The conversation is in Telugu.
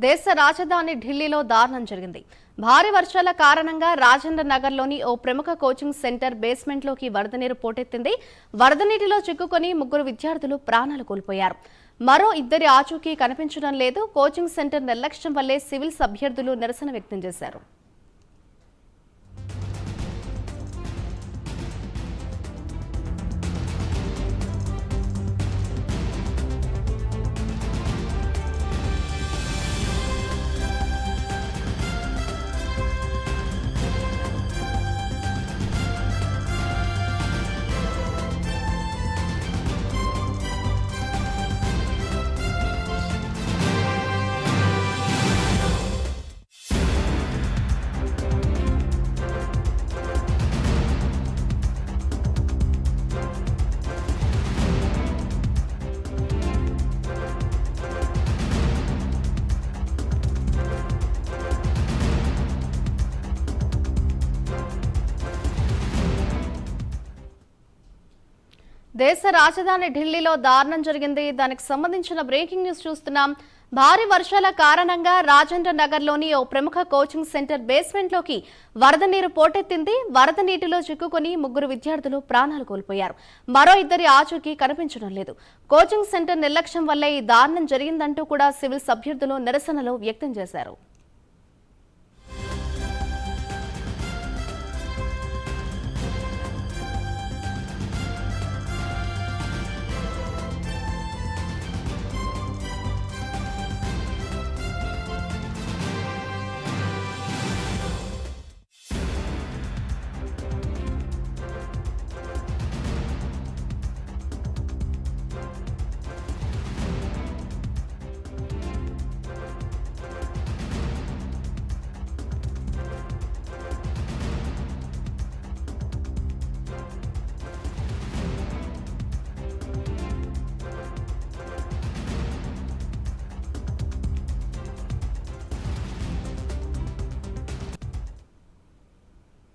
దేశ రాజధాని ఢిల్లీలో దారుణం జరిగింది. భారీ వర్షాల కారణంగా రాజేంద్ర నగర్లోని ఓ ప్రముఖ కోచింగ్ సెంటర్ బేస్మెంట్లోకి వరద నీరు పోటెత్తింది. వరద నీటిలో చిక్కుకొని 3 విద్యార్థులు ప్రాణాలు కోల్పోయారు. మరో 2 ఆచూకీ కనిపించడం లేదు. కోచింగ్ సెంటర్ నిర్లక్ష్యం వల్లే సివిల్స్ అభ్యర్థులు నిరసన వ్యక్తం చేశారు. దేశ రాజధాని ఢిల్లీలో దారుణం జరిగింది. దానికి సంబంధించిన బ్రేకింగ్ న్యూస్ చూస్తున్నాం. భారీ వర్షాల కారణంగా రాజేంద్ర నగర్లోని ఓ ప్రముఖ కోచింగ్ సెంటర్ బేస్మెంట్లోకి వరద నీరు పోటెత్తింది. వరద నీటిలో చిక్కుకొని 3 విద్యార్థులు ప్రాణాలు కోల్పోయారు. మరో 2 ఆచూకీ కనిపించడం లేదు. కోచింగ్ సెంటర్ నిర్లక్ష్యం వల్లే ఈ దారుణం జరిగిందంటూ కూడా సివిల్స్ అభ్యర్థులు నిరసనలు వ్యక్తం చేశారు.